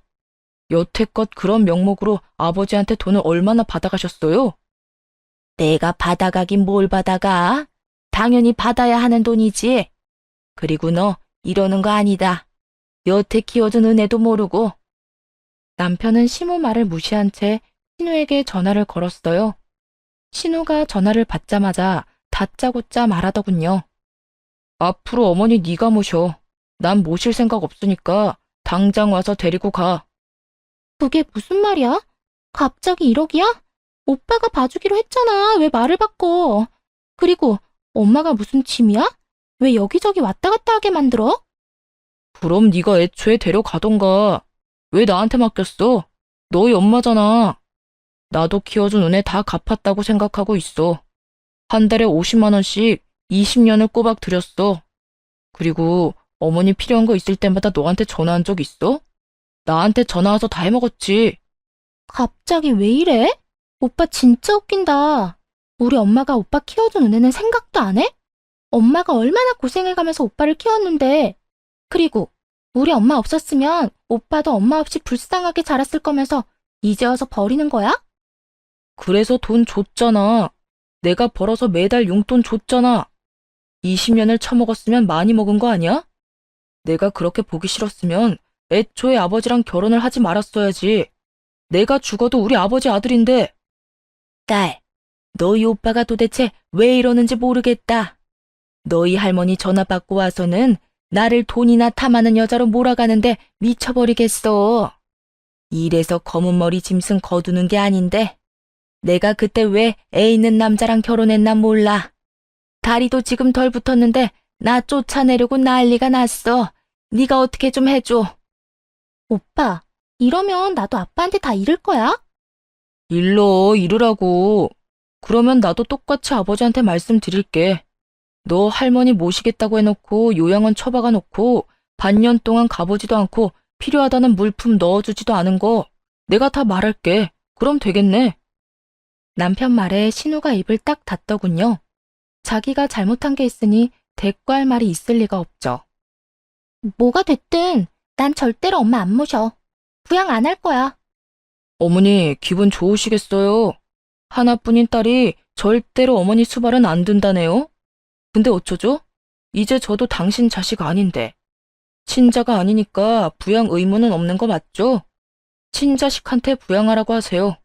Speaker 2: 여태껏 그런 명목으로 아버지한테 돈을 얼마나 받아가셨어요?
Speaker 3: 내가 받아가긴 뭘 받아가? 당연히 받아야 하는 돈이지. 그리고 너 이러는 거 아니다. 여태 키워준 은혜도 모르고.
Speaker 1: 남편은 시모 말을 무시한 채 신우에게 전화를 걸었어요. 신우가 전화를 받자마자 다짜고짜 말하더군요.
Speaker 2: 앞으로 어머니 네가 모셔. 난 모실 생각 없으니까 당장 와서 데리고 가.
Speaker 1: 그게 무슨 말이야? 갑자기 1억이야? 오빠가 봐주기로 했잖아. 왜 말을 바꿔? 그리고 엄마가 무슨 짐이야? 왜 여기저기 왔다 갔다 하게 만들어?
Speaker 2: 그럼 네가 애초에 데려가던가. 왜 나한테 맡겼어? 너희 엄마잖아. 나도 키워준 은혜 다 갚았다고 생각하고 있어. 한 달에 50만 원씩 20년을 꼬박 들였어. 그리고 어머니 필요한 거 있을 때마다 너한테 전화한 적 있어? 나한테 전화 와서 다 해먹었지.
Speaker 1: 갑자기 왜 이래? 오빠 진짜 웃긴다. 우리 엄마가 오빠 키워준 은혜는 생각도 안 해? 엄마가 얼마나 고생해가면서 오빠를 키웠는데. 그리고 우리 엄마 없었으면 오빠도 엄마 없이 불쌍하게 자랐을 거면서 이제 와서 버리는 거야?
Speaker 2: 그래서 돈 줬잖아. 내가 벌어서 매달 용돈 줬잖아. 20년을 처먹었으면 많이 먹은 거 아니야? 내가 그렇게 보기 싫었으면 애초에 아버지랑 결혼을 하지 말았어야지. 내가 죽어도 우리 아버지 아들인데.
Speaker 3: 딸, 너희 오빠가 도대체 왜 이러는지 모르겠다. 너희 할머니 전화 받고 와서는 나를 돈이나 탐하는 여자로 몰아가는데 미쳐버리겠어. 이래서 검은 머리 짐승 거두는 게 아닌데 내가 그때 왜 애 있는 남자랑 결혼했나 몰라. 다리도 지금 덜 붙었는데 나 쫓아내려고 난리가 났어. 네가 어떻게 좀 해줘.
Speaker 1: 오빠, 이러면 나도 아빠한테 다 잃을 거야?
Speaker 2: 이르라고. 그러면 나도 똑같이 아버지한테 말씀드릴게. 너 할머니 모시겠다고 해놓고 요양원 처박아 놓고 반년 동안 가보지도 않고 필요하다는 물품 넣어주지도 않은 거 내가 다 말할게. 그럼 되겠네.
Speaker 1: 남편 말에 신우가 입을 딱 닫더군요. 자기가 잘못한 게 있으니 대꾸할 말이 있을 리가 없죠. 뭐가 됐든 난 절대로 엄마 안 모셔. 부양 안 할 거야.
Speaker 2: 어머니 기분 좋으시겠어요. 하나뿐인 딸이 절대로 어머니 수발은 안 든다네요. 근데 어쩌죠? 이제 저도 당신 자식 아닌데. 친자가 아니니까 부양 의무는 없는 거 맞죠? 친자식한테 부양하라고 하세요.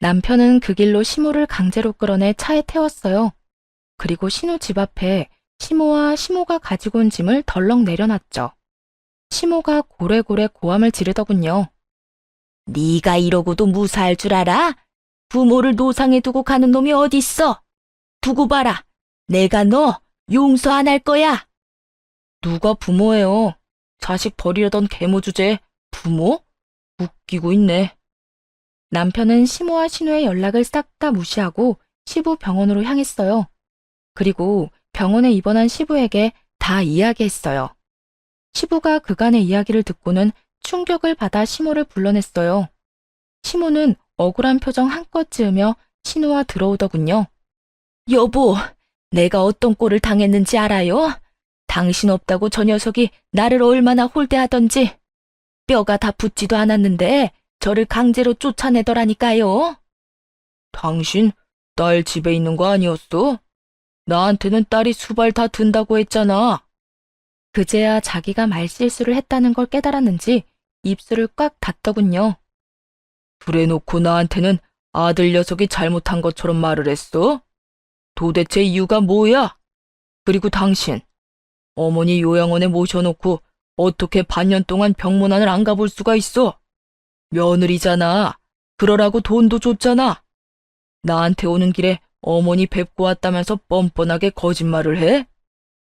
Speaker 1: 남편은 그 길로 시모를 강제로 끌어내 차에 태웠어요. 그리고 신우 집 앞에 시모와 시모가 가지고 온 짐을 덜렁 내려놨죠. 시모가 고래고래 고함을 지르더군요.
Speaker 3: 네가 이러고도 무사할 줄 알아? 부모를 노상에 두고 가는 놈이 어딨어? 두고 봐라. 내가 너 용서 안 할 거야.
Speaker 2: 누가 부모예요? 자식 버리려던 계모 주제에 부모? 웃기고 있네.
Speaker 1: 남편은 시모와 신우의 연락을 싹 다 무시하고 시부 병원으로 향했어요. 그리고 병원에 입원한 시부에게 다 이야기했어요. 시부가 그간의 이야기를 듣고는 충격을 받아 시모를 불러냈어요. 시모는 억울한 표정 한껏 지으며 신우와 들어오더군요.
Speaker 3: 여보, 내가 어떤 꼴을 당했는지 알아요? 당신 없다고 저 녀석이 나를 얼마나 홀대하던지. 뼈가 다 붙지도 않았는데 저를 강제로 쫓아내더라니까요.
Speaker 2: 당신 딸 집에 있는 거 아니었어? 나한테는 딸이 수발 다 든다고 했잖아.
Speaker 1: 그제야 자기가 말실수를 했다는 걸 깨달았는지 입술을 꽉 닫더군요.
Speaker 2: 그래놓고 나한테는 아들 녀석이 잘못한 것처럼 말을 했어? 도대체 이유가 뭐야? 그리고 당신, 어머니 요양원에 모셔놓고 어떻게 반년 동안 병문안을 안 가볼 수가 있어? 며느리잖아. 그러라고 돈도 줬잖아. 나한테 오는 길에 어머니 뵙고 왔다면서 뻔뻔하게 거짓말을 해?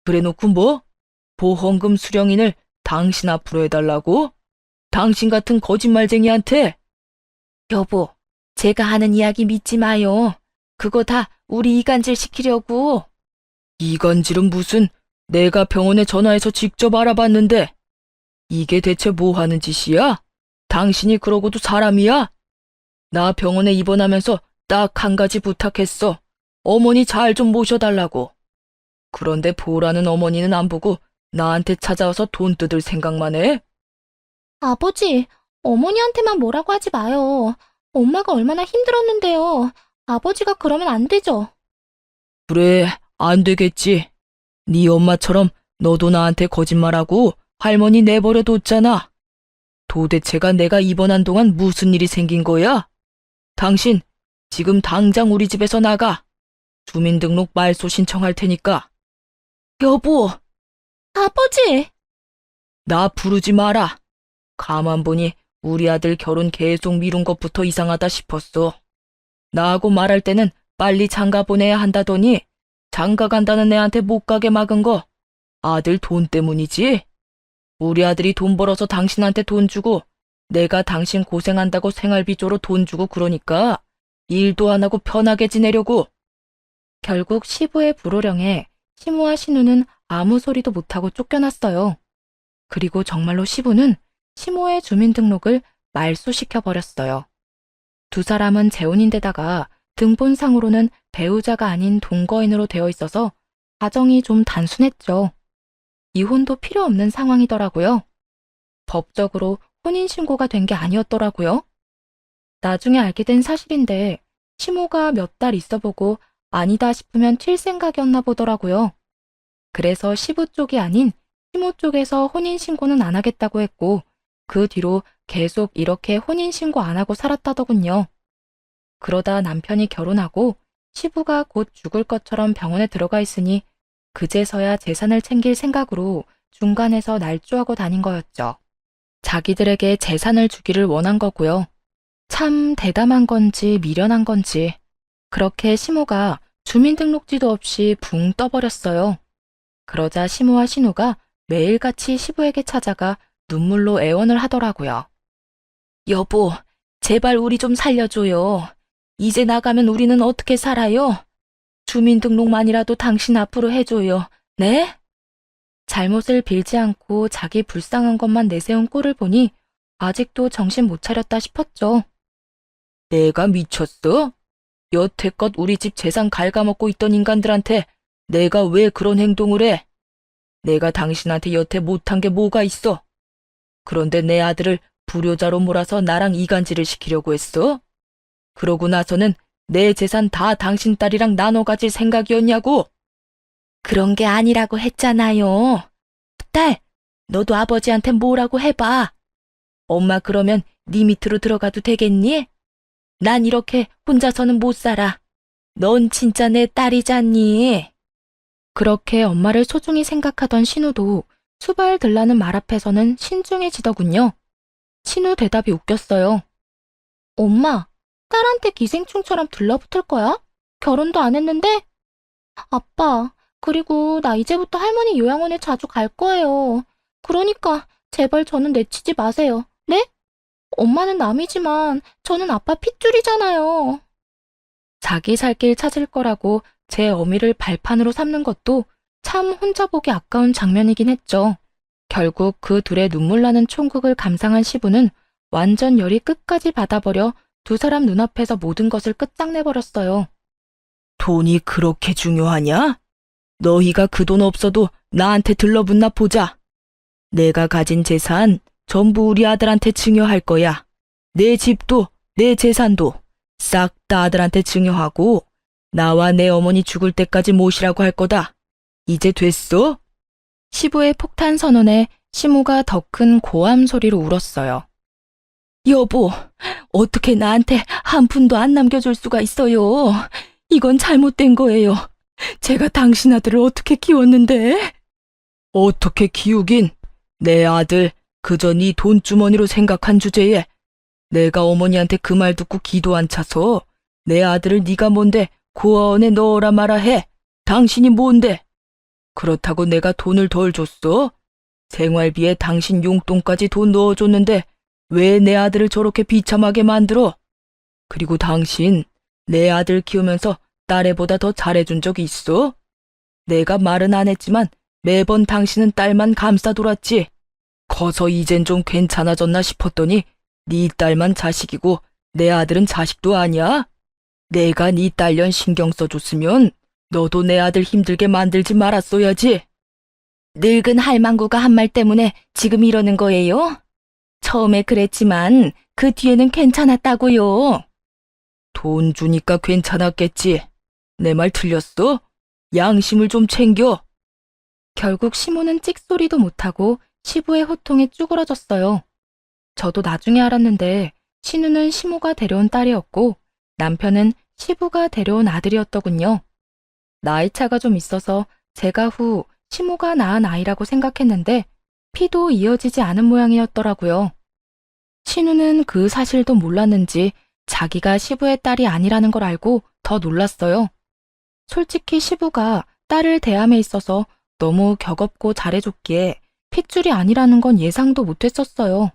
Speaker 2: 그래놓고 뭐? 보험금 수령인을 당신 앞으로 해달라고? 당신 같은 거짓말쟁이한테?
Speaker 3: 여보, 제가 하는 이야기 믿지 마요. 그거 다 우리 이간질 시키려고.
Speaker 2: 이간질은 무슨, 내가 병원에 전화해서 직접 알아봤는데. 이게 대체 뭐 하는 짓이야? 당신이 그러고도 사람이야? 나 병원에 입원하면서 딱 한 가지 부탁했어. 어머니 잘 좀 모셔달라고. 그런데 보라는 어머니는 안 보고 나한테 찾아와서 돈 뜯을 생각만 해?
Speaker 1: 아버지, 어머니한테만 뭐라고 하지 마요. 엄마가 얼마나 힘들었는데요. 아버지가 그러면 안 되죠.
Speaker 2: 그래, 안 되겠지. 네 엄마처럼 너도 나한테 거짓말하고 할머니 내버려 뒀잖아. 도대체가 내가 입원한 동안 무슨 일이 생긴 거야? 당신, 지금 당장 우리 집에서 나가. 주민등록 말소 신청할 테니까.
Speaker 3: 여보,
Speaker 1: 아버지!
Speaker 2: 나 부르지 마라. 가만 보니 우리 아들 결혼 계속 미룬 것부터 이상하다 싶었어. 나하고 말할 때는 빨리 장가 보내야 한다더니 장가 간다는 애한테 못 가게 막은 거 아들 돈 때문이지? 우리 아들이 돈 벌어서 당신한테 돈 주고 내가 당신 고생한다고 생활비조로 돈 주고 그러니까 일도 안 하고 편하게 지내려고.
Speaker 1: 결국 시부의 불호령에 시모와 신우는 아무 소리도 못하고 쫓겨났어요. 그리고 정말로 시부는 시모의 주민등록을 말소시켜버렸어요. 두 사람은 재혼인데다가 등본상으로는 배우자가 아닌 동거인으로 되어 있어서 가정이 좀 단순했죠. 이혼도 필요 없는 상황이더라고요. 법적으로 혼인신고가 된 게 아니었더라고요. 나중에 알게 된 사실인데 시모가 몇 달 있어보고 아니다 싶으면 튈 생각이었나 보더라고요. 그래서 시부 쪽이 아닌 시모 쪽에서 혼인신고는 안 하겠다고 했고 그 뒤로 계속 이렇게 혼인신고 안 하고 살았다더군요. 그러다 남편이 결혼하고 시부가 곧 죽을 것처럼 병원에 들어가 있으니 그제서야 재산을 챙길 생각으로 중간에서 날조하고 다닌 거였죠. 자기들에게 재산을 주기를 원한 거고요. 참 대담한 건지 미련한 건지 그렇게 시모가 주민등록지도 없이 붕 떠버렸어요. 그러자 시모와 신우가 매일같이 시부에게 찾아가 눈물로 애원을 하더라고요.
Speaker 3: 여보, 제발 우리 좀 살려줘요. 이제 나가면 우리는 어떻게 살아요? 주민등록만이라도 당신 앞으로 해줘요. 네?
Speaker 1: 잘못을 빌지 않고 자기 불쌍한 것만 내세운 꼴을 보니 아직도 정신 못 차렸다 싶었죠.
Speaker 2: 내가 미쳤어? 여태껏 우리 집 재산 갉아먹고 있던 인간들한테 내가 왜 그런 행동을 해? 내가 당신한테 여태 못한 게 뭐가 있어? 그런데 내 아들을 불효자로 몰아서 나랑 이간질을 시키려고 했어? 그러고 나서는 내 재산 다 당신 딸이랑 나눠 가질 생각이었냐고?
Speaker 3: 그런 게 아니라고 했잖아요. 딸, 너도 아버지한테 뭐라고 해봐. 엄마 그러면 네 밑으로 들어가도 되겠니? 난 이렇게 혼자서는 못 살아. 넌 진짜 내 딸이잖니.
Speaker 1: 그렇게 엄마를 소중히 생각하던 신우도 수발 들라는 말 앞에서는 신중해지더군요. 신우 대답이 웃겼어요. 엄마, 딸한테 기생충처럼 들러붙을 거야? 결혼도 안 했는데? 아빠, 그리고 나 이제부터 할머니 요양원에 자주 갈 거예요. 그러니까 제발 저는 내치지 마세요. 네? 엄마는 남이지만 저는 아빠 핏줄이잖아요. 자기 살 길 찾을 거라고 제 어미를 발판으로 삼는 것도 참 혼자 보기 아까운 장면이긴 했죠. 결국 그 둘의 눈물 나는 총극을 감상한 시부는 완전 열이 끝까지 받아버려 두 사람 눈앞에서 모든 것을 끝장내버렸어요.
Speaker 2: 돈이 그렇게 중요하냐? 너희가 그 돈 없어도 나한테 들러붙나 보자. 내가 가진 재산 전부 우리 아들한테 증여할 거야. 내 집도 내 재산도 싹 다 아들한테 증여하고 나와 내 어머니 죽을 때까지 모시라고 할 거다. 이제 됐어?
Speaker 1: 시부의 폭탄 선언에 시모가 더 큰 고함 소리로 울었어요.
Speaker 2: 여보, 어떻게 나한테 한 푼도 안 남겨줄 수가 있어요? 이건 잘못된 거예요. 제가 당신 아들을 어떻게 키웠는데? 어떻게 키우긴? 내 아들 그저 네 돈주머니로 생각한 주제에 내가 어머니한테 그 말 듣고 기도 안 차서 내 아들을 네가 뭔데 고아원에 넣어라 마라 해. 당신이 뭔데? 그렇다고 내가 돈을 덜 줬어? 생활비에 당신 용돈까지 돈 넣어줬는데 왜 내 아들을 저렇게 비참하게 만들어? 그리고 당신 내 아들 키우면서 딸애보다 더 잘해준 적이 있어? 내가 말은 안 했지만 매번 당신은 딸만 감싸돌았지. 커서 이젠 좀 괜찮아졌나 싶었더니 네 딸만 자식이고 내 아들은 자식도 아니야? 내가 네 딸년 신경 써줬으면 너도 내 아들 힘들게 만들지 말았어야지.
Speaker 1: 늙은 할망구가 한 말 때문에 지금 이러는 거예요? 처음에 그랬지만 그 뒤에는 괜찮았다고요.
Speaker 2: 돈 주니까 괜찮았겠지. 내 말 틀렸어? 양심을 좀 챙겨.
Speaker 1: 결국 시모는 찍소리도 못하고 시부의 호통에 쭈그러졌어요. 저도 나중에 알았는데 신우는 시모가 데려온 딸이었고 남편은 시부가 데려온 아들이었더군요. 나이차가 좀 있어서 제가 후 시모가 낳은 아이라고 생각했는데 피도 이어지지 않은 모양이었더라고요. 신우는 그 사실도 몰랐는지 자기가 시부의 딸이 아니라는 걸 알고 더 놀랐어요. 솔직히 시부가 딸을 대함에 있어서 너무 격없고 잘해줬기에 핏줄이 아니라는 건 예상도 못했었어요.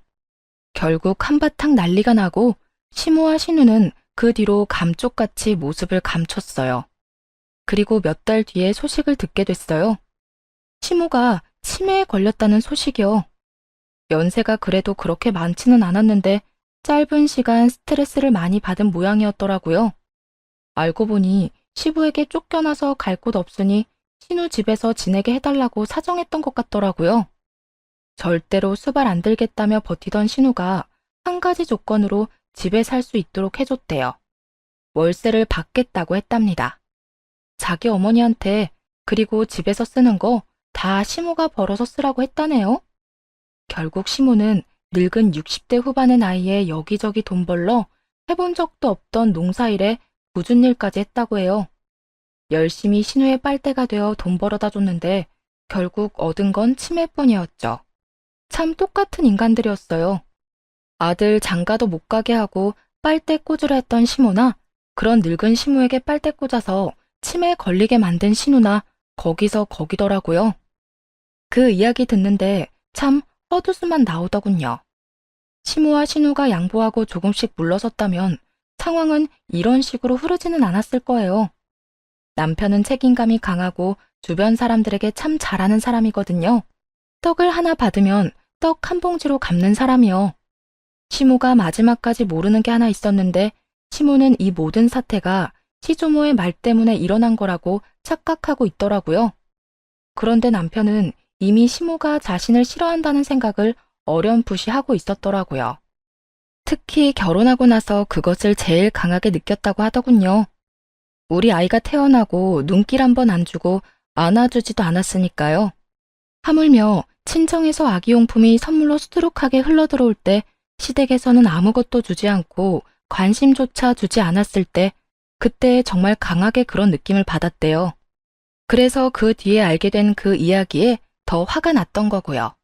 Speaker 1: 결국 한바탕 난리가 나고 시모와 신우는 그 뒤로 감쪽같이 모습을 감췄어요. 그리고 몇 달 뒤에 소식을 듣게 됐어요. 시모가 치매에 걸렸다는 소식이요. 연세가 그래도 그렇게 많지는 않았는데 짧은 시간 스트레스를 많이 받은 모양이었더라고요. 알고 보니 시부에게 쫓겨나서 갈 곳 없으니 신우 집에서 지내게 해달라고 사정했던 것 같더라고요. 절대로 수발 안 들겠다며 버티던 신우가 한 가지 조건으로 집에 살 수 있도록 해줬대요. 월세를 받겠다고 했답니다. 자기 어머니한테 그리고 집에서 쓰는 거 다 시모가 벌어서 쓰라고 했다네요. 결국 시모는 늙은 60대 후반의 나이에 여기저기 돈 벌러 해본 적도 없던 농사일에 굳은 일까지 했다고 해요. 열심히 신우의 빨대가 되어 돈 벌어다 줬는데 결국 얻은 건 치매뿐이었죠. 참 똑같은 인간들이었어요. 아들 장가도 못 가게 하고 빨대 꽂으려 했던 시모나 그런 늙은 시모에게 빨대 꽂아서 치매에 걸리게 만든 신우나 거기서 거기더라고요. 그 이야기 듣는데 참 헛웃음만 나오더군요. 시모와 신우가 양보하고 조금씩 물러섰다면 상황은 이런 식으로 흐르지는 않았을 거예요. 남편은 책임감이 강하고 주변 사람들에게 참 잘하는 사람이거든요. 떡을 하나 받으면 떡 한 봉지로 갚는 사람이요. 시모가 마지막까지 모르는 게 하나 있었는데 시모는 이 모든 사태가 시조모의 말 때문에 일어난 거라고 착각하고 있더라고요. 그런데 남편은 이미 시모가 자신을 싫어한다는 생각을 어렴풋이 하고 있었더라고요. 특히 결혼하고 나서 그것을 제일 강하게 느꼈다고 하더군요. 우리 아이가 태어나고 눈길 한 번 안 주고 안아주지도 않았으니까요. 하물며 친정에서 아기용품이 선물로 수두룩하게 흘러들어올 때 시댁에서는 아무것도 주지 않고 관심조차 주지 않았을 때 그때 정말 강하게 그런 느낌을 받았대요. 그래서 그 뒤에 알게 된 그 이야기에 더 화가 났던 거고요.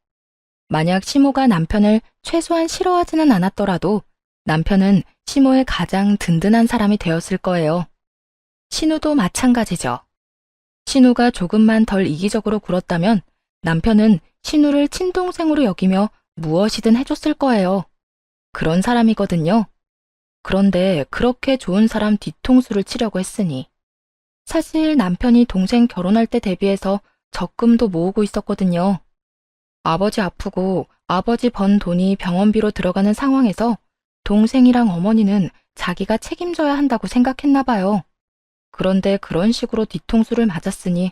Speaker 1: 만약 시모가 남편을 최소한 싫어하지는 않았더라도 남편은 시모의 가장 든든한 사람이 되었을 거예요. 신우도 마찬가지죠. 신우가 조금만 덜 이기적으로 굴었다면 남편은 신우를 친동생으로 여기며 무엇이든 해줬을 거예요. 그런 사람이거든요. 그런데 그렇게 좋은 사람 뒤통수를 치려고 했으니. 사실 남편이 동생 결혼할 때 대비해서 적금도 모으고 있었거든요. 아버지 아프고 아버지 번 돈이 병원비로 들어가는 상황에서 동생이랑 어머니는 자기가 책임져야 한다고 생각했나 봐요. 그런데 그런 식으로 뒤통수를 맞았으니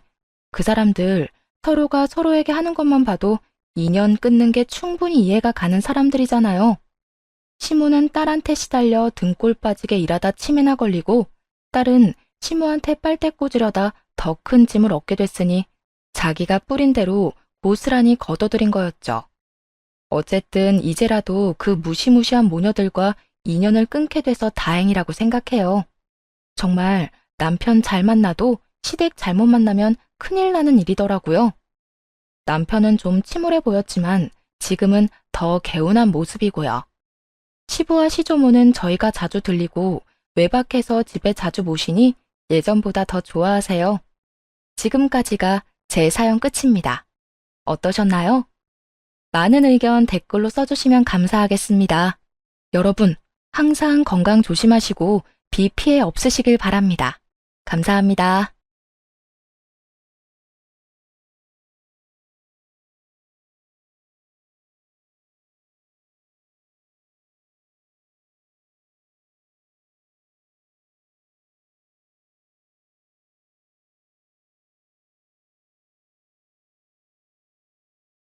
Speaker 1: 그 사람들 서로가 서로에게 하는 것만 봐도 인연 끊는 게 충분히 이해가 가는 사람들이잖아요. 시모는 딸한테 시달려 등골 빠지게 일하다 치매나 걸리고 딸은 시모한테 빨대 꽂으려다 더 큰 짐을 얻게 됐으니 자기가 뿌린 대로 고스란히 걷어들인 거였죠. 어쨌든 이제라도 그 무시무시한 모녀들과 인연을 끊게 돼서 다행이라고 생각해요. 정말 남편 잘 만나도 시댁 잘못 만나면 큰일 나는 일이더라고요. 남편은 좀 침울해 보였지만 지금은 더 개운한 모습이고요. 시부와 시조모는 저희가 자주 들리고 외박해서 집에 자주 모시니 예전보다 더 좋아하세요. 지금까지가 제 사연 끝입니다. 어떠셨나요? 많은 의견 댓글로 써주시면 감사하겠습니다. 여러분, 항상 건강 조심하시고 비 피해 없으시길 바랍니다. 감사합니다.